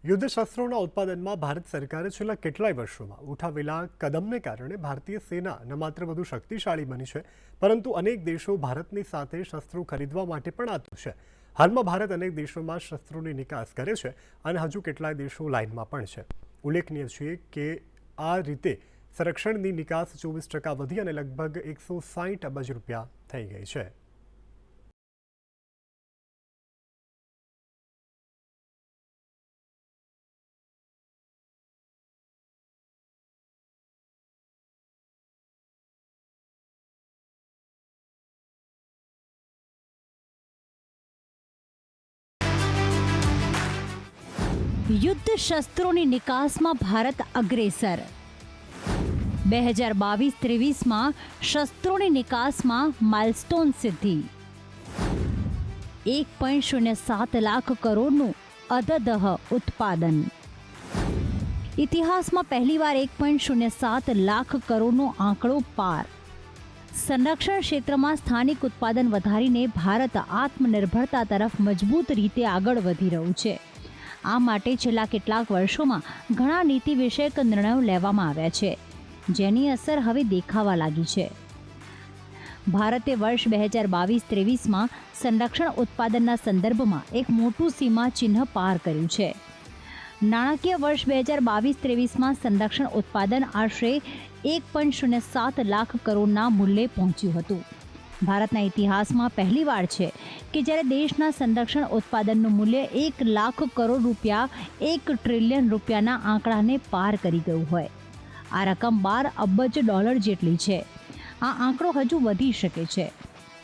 યુદ્ધ શસ્ત્રોના ઉત્પાદનમાં ભારત સરકારે છેલ્લા કેટલાય વર્ષોમાં ઉઠાવેલા કદમને કારણે ભારતીય સેના ન માત્ર વધુ શક્તિશાળી બની છે, પરંતુ અનેક દેશો ભારતની સાથે શસ્ત્રો ખરીદવા માટે પણ આતુર છે. હાલમાં ભારત અનેક દેશોમાં શસ્ત્રોની નિકાસ કરે છે અને હજુ કેટલાય દેશો લાઇનમાં પણ છે. ઉલ્લેખનીય છે કે આ રીતે સંરક્ષણની નિકાસ 24% વધી અને લગભગ 160 અબજ રૂપિયા થઈ ગઈ છે. યુદ્ધ શસ્ત્રોની નિકાસમાં ભારત અગ્રેસર. 2022-23માં શસ્ત્રોની નિકાસમાં માઇલસ્ટોન સિદ્ધિ. 1.07 લાખ કરોડનું અધદહ ઉત્પાદન. ઇતિહાસમાં પહેલીવાર 1.07 લાખ કરોડનો આંકડો પાર. સંરક્ષણ ક્ષેત્રમાં સ્થાનિક ઉત્પાદન વધારીને ભારત આત્મનિર્ભરતા તરફ મજબૂત રીતે આગળ વધી રહ્યું છે. આ માટે છેલ્લા કેટલાક વર્ષોમાં ઘણા નીતિ વિષયક નિર્ણયો લેવામાં આવ્યા છે, જેની અસર હવે દેખાવા લાગી છે. ભારતે વર્ષ 2022-23માં સંરક્ષણ ઉત્પાદનના સંદર્ભમાં એક મોટું સીમા ચિહ્ન પાર કર્યું છે. નાણાકીય વર્ષ 2022-23માં સંરક્ષણ ઉત્પાદન આશરે 1.07 લાખ કરોડના મૂલ્યે પહોંચ્યું હતું. ભારતના ઇતિહાસમાં પહેલીવાર છે કે જ્યારે દેશના સંરક્ષણ ઉત્પાદનનું મૂલ્ય 1 લાખ કરોડ રૂપિયા, 1 ટ્રિલિયન રૂપિયાના આંકડાને પાર કરી ગયું હોય. આ રકમ $12 અબજ જેટલી છે. આ આંકડો હજુ વધી શકે છે.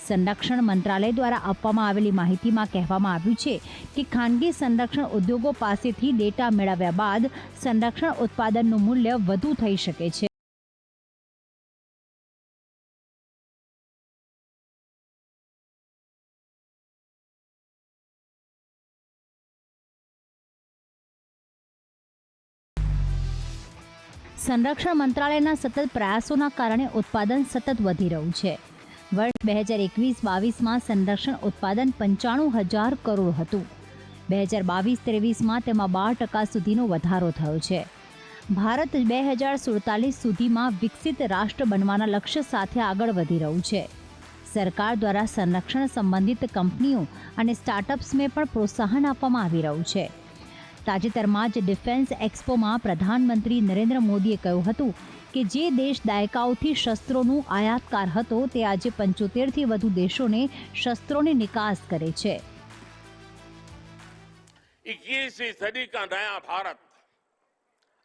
સંરક્ષણ મંત્રાલય દ્વારા આપવામાં આવેલી માહિતીમાં કહેવામાં આવ્યું છે કે ખાનગી સંરક્ષણ ઉદ્યોગો પાસેથી ડેટા મેળવ્યા બાદ સંરક્ષણ ઉત્પાદનનું મૂલ્ય વધુ થઈ શકે છે. સંરક્ષણ મંત્રાલયના સતત પ્રયાસોના કારણે ઉત્પાદન સતત વધી રહ્યું છે. વર્ષ 2021-22માં સંરક્ષણ ઉત્પાદન 95,000 કરોડ હતું. 2022-23માં તેમાં 12% સુધીનો વધારો થયો છે. ભારત 2047 સુધીમાં વિકસિત રાષ્ટ્ર બનવાના લક્ષ્ય સાથે આગળ વધી રહ્યું છે. સરકાર દ્વારા સંરક્ષણ સંબંધિત કંપનીઓ અને સ્ટાર્ટઅપ્સને પણ પ્રોત્સાહન આપવામાં આવી રહ્યું છે. તાજેતરમાં જ ડિફેન્સ એક્સપોમાં પ્રધાનમંત્રી નરેન્દ્ર મોદીએ કહ્યું હતું કે જે દેશ દાયકાઓથી શસ્ત્રોનું આયાતકાર હતો તે આજે 75થી વધુ દેશોને શસ્ત્રોની નિકાસ કરે છે. 21वीं सदी का नया भारत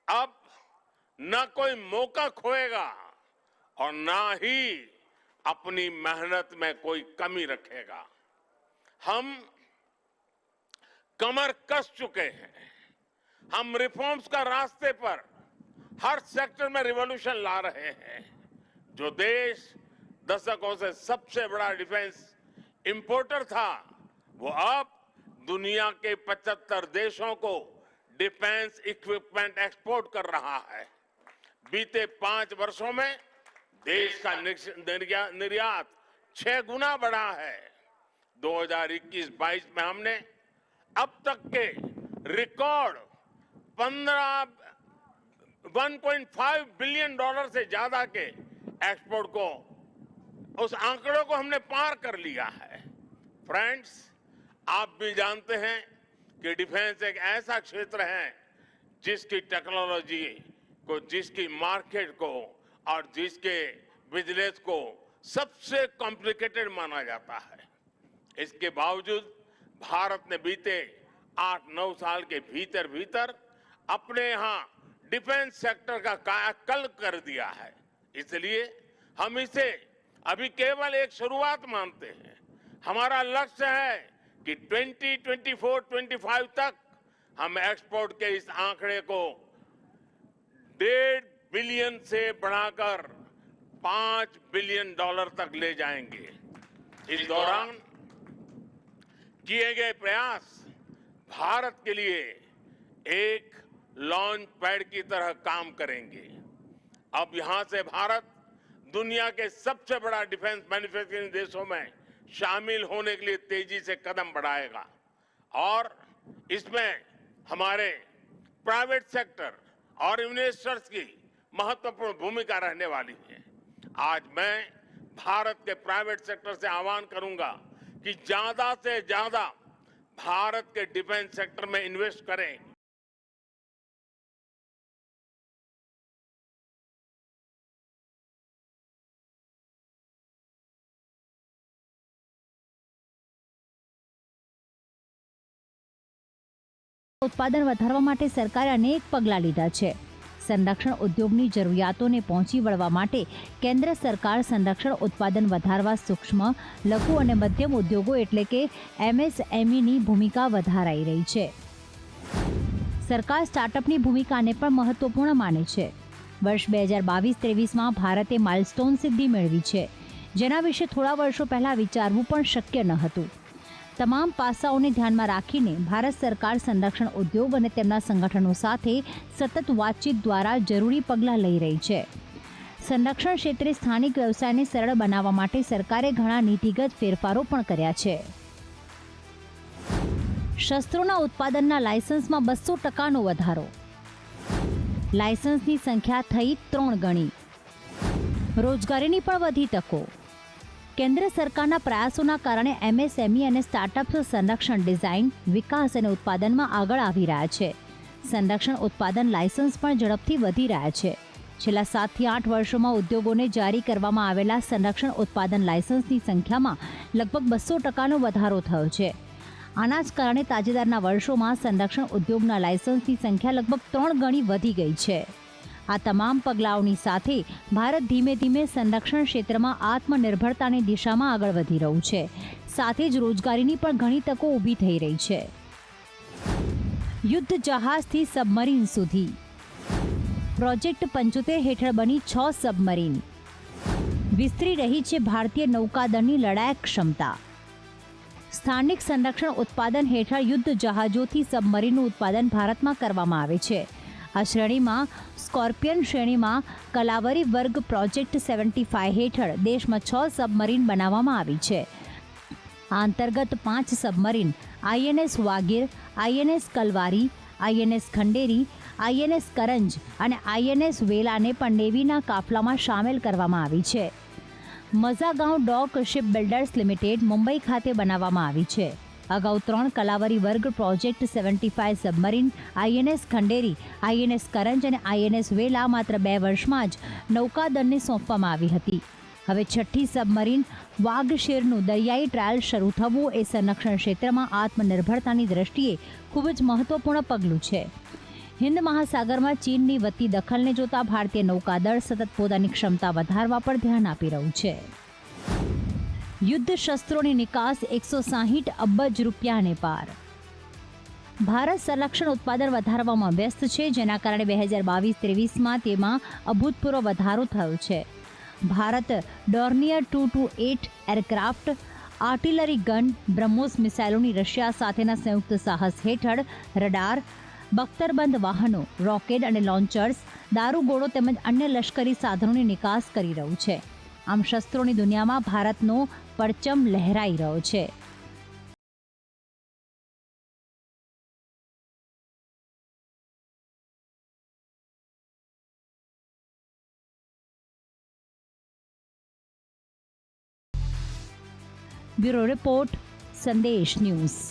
अब न कोई मौका खोएगा और ना ही अपनी मेहनत में कोई कमी रखेगा. हम कमर कस चुके हैं. हम रिफॉर्म्स का रास्ते पर हर सेक्टर में रिवॉल्यूशन ला रहे हैं. जो देश दशकों से सबसे बड़ा डिफेंस इंपोर्टर था, वो अब दुनिया के 75 देशों को डिफेंस इक्विपमेंट एक्सपोर्ट कर रहा है. बीते 5 वर्षों में देश का निर्यात 6 गुना बढ़ा है. 2021-22 में हमने अब तक के रिकॉर्ड 1.5 बिलियन डॉलर से ज्यादा के एक्सपोर्ट को, उस आंकड़ों को हमने पार कर लिया है. फ्रेंड्स, आप भी जानते हैं कि डिफेंस एक ऐसा क्षेत्र है जिसकी टेक्नोलॉजी को, जिसकी मार्केट को और जिसके बिजनेस को सबसे कॉम्प्लिकेटेड माना जाता है. इसके बावजूद भारत ने बीते 8-9 साल के भीतर भीतर अपने यहाँ डिफेंस सेक्टर का कायाकल्प कर दिया है. इसलिए हम इसे अभी केवल एक शुरुआत मानते हैं. हमारा लक्ष्य है कि 2024-25 तक हम एक्सपोर्ट के इस आंकड़े को 1.5 बिलियन से बढ़ाकर $5 बिलियन तक ले जाएंगे. इस दौरान किए गए प्रयास भारत के लिए एक लॉन्च पैड की तरह काम करेंगे. अब यहां से भारत दुनिया के सबसे बड़ा डिफेंस मैन्युफैक्चरिंग देशों में शामिल होने के लिए तेजी से कदम बढ़ाएगा और इसमें हमारे प्राइवेट सेक्टर और इन्वेस्टर्स की महत्वपूर्ण भूमिका रहने वाली है। आज मैं भारत के प्राइवेट सेक्टर से आह्वान करूंगा कि ज्यादा से ज्यादा भारत के डिफेंस सेक्टर में इन्वेस्ट करें। ઉત્પાદન વધારવા માટે સરકારે અનેક પગલાં લીધા છે. સંરક્ષણ ઉદ્યોગની જરૂરિયાતોને પહોંચી વળવા માટે કેન્દ્ર સરકાર સંરક્ષણ ઉત્પાદન વધારવા સૂક્ષ્મ, લઘુ અને મધ્યમ ઉદ્યોગો એટલે કે MSMEની ભૂમિકા વધારાઈ રહી છે. સરકાર સ્ટાર્ટઅપની ભૂમિકાને પણ મહત્વપૂર્ણ માને છે. વર્ષ 2022-23માં ભારતે માઇલસ્ટોન સિદ્ધિ મેળવી છે, જેના વિશે થોડા વર્ષો પહેલા વિચારવું પણ શક્ય ન હતું. તમામ પાસાઓને ધ્યાનમાં રાખીને ભારત સરકાર સંરક્ષણ ઉદ્યોગ અને તેમના સંગઠનો સાથે સતત વાતચીત દ્વારા જરૂરી પગલાં લઈ રહી છે. સંરક્ષણ ક્ષેત્રે સ્થાનિક વ્યવસાયને સરળ બનાવવા માટે સરકારે ઘણા નીતિગત ફેરફારો પણ કર્યા છે. શસ્ત્રોના ઉત્પાદનના લાયસન્સમાં 200%નો વધારો. લાયસન્સની સંખ્યા થઈ 3 ગણી. રોજગારીની પણ વધી તકો. કેન્દ્ર સરકારના પ્રયાસોના કારણે MSME અને સ્ટાર્ટઅપ્સ સંરક્ષણ ડિઝાઇન, વિકાસ અને ઉત્પાદનમાં આગળ આવી રહ્યા છે. સંરક્ષણ ઉત્પાદન લાયસન્સ પણ ઝડપથી વધી રહ્યા છે. છેલ્લા 7 થી 8 વર્ષોમાં ઉદ્યોગોને જારી કરવામાં આવેલા સંરક્ષણ ઉત્પાદન લાયસન્સની સંખ્યામાં લગભગ 200%નો વધારો થયો છે. આના જ કારણે તાજેતરના વર્ષોમાં સંરક્ષણ ઉદ્યોગના લાયસન્સની સંખ્યા લગભગ 3 ગણી વધી ગઈ છે. આ તમામ પગલાઓની સાથે ભારત ધીમે ધીમે સંરક્ષણ ક્ષેત્રમાં આત્મનિર્ભરતાની દિશામાં આગળ વધી રહ્યું છે. સાથે જ રોજગારીની પણ ઘણી તકો ઊભી થઈ રહી છે. યુદ્ધ જહાજથી સબમરીન સુધી. પ્રોજેક્ટ 75 હેઠળ બની 6 સબમરીન. વિસ્તરી રહી છે ભારતીય નૌકાદળની લડાયક ક્ષમતા. સ્થાનિક સંરક્ષણ ઉત્પાદન હેઠળ યુદ્ધ જહાજોથી સબમરીનનું ઉત્પાદન ભારતમાં કરવામાં આવે છે. આ શ્રેણીમાં સ્કોર્પિયન શ્રેણીમાં કલાવરી વર્ગ પ્રોજેક્ટ 75 હેઠળ દેશમાં 6 સબમરીન બનાવવામાં આવી છે. આ અંતર્ગત 5 submarine INS Vagir, INS કલવારી, INS Khanderi, INS Karanj અને INS વેલાને પણ નેવીના કાફલામાં સામેલ કરવામાં આવી છે. મઝાગાંવ ડોક શિપ બિલ્ડર્સ લિમિટેડ મુંબઈ ખાતે બનાવવામાં આવી છે. અગાઉ 3 કલાવરી વર્ગ project 75 submarine INS Khanderi, INS Karanj અને INS વેલા માત્ર 2 વર્ષમાં જ નૌકાદળને સોંપવામાં આવી હતી. હવે 6ઠ્ઠી સબમરીન વાઘશેરનું દરિયાઈ ટ્રાયલ શરૂ થવું એ સંરક્ષણ ક્ષેત્રમાં આત્મનિર્ભરતાની દ્રષ્ટિએ ખૂબ જ મહત્વપૂર્ણ પગલું છે. હિન્દ મહાસાગરમાં ચીનની વધતી દખલને જોતા ભારતીય નૌકાદળ સતત પોતાની ક્ષમતા વધારવા પર ધ્યાન આપી રહ્યું છે. યુદ્ધ શસ્ત્રોની નિકાસ 160 અબજ રૂપિયાને પાર. ભારત સંરક્ષણ ઉત્પાદન વધારવામાં વ્યસ્ત છે, જેના કારણે 2022-23માં તેમાં અભૂતપૂર્વ વધારો થયો છે. Bharat Dornier 228 aircraft, artillery gun, BrahMos મિસાઇલોની રશિયા સાથેના સંયુક્ત સાહસ હેઠળ રડાર, બખ્તરબંધ વાહનો, રોકેટ અને લોન્ચર્સ, દારૂગોળો તેમજ અન્ય લશ્કરી સાધનોની નિકાસ કરી રહ્યું છે. આમ શસ્ત્રોની દુનિયામાં ભારતનો પરચમ લહેરાઈ રહ્યો છે. બ્યુરો રિપોર્ટ, સંદેશ ન્યૂઝ.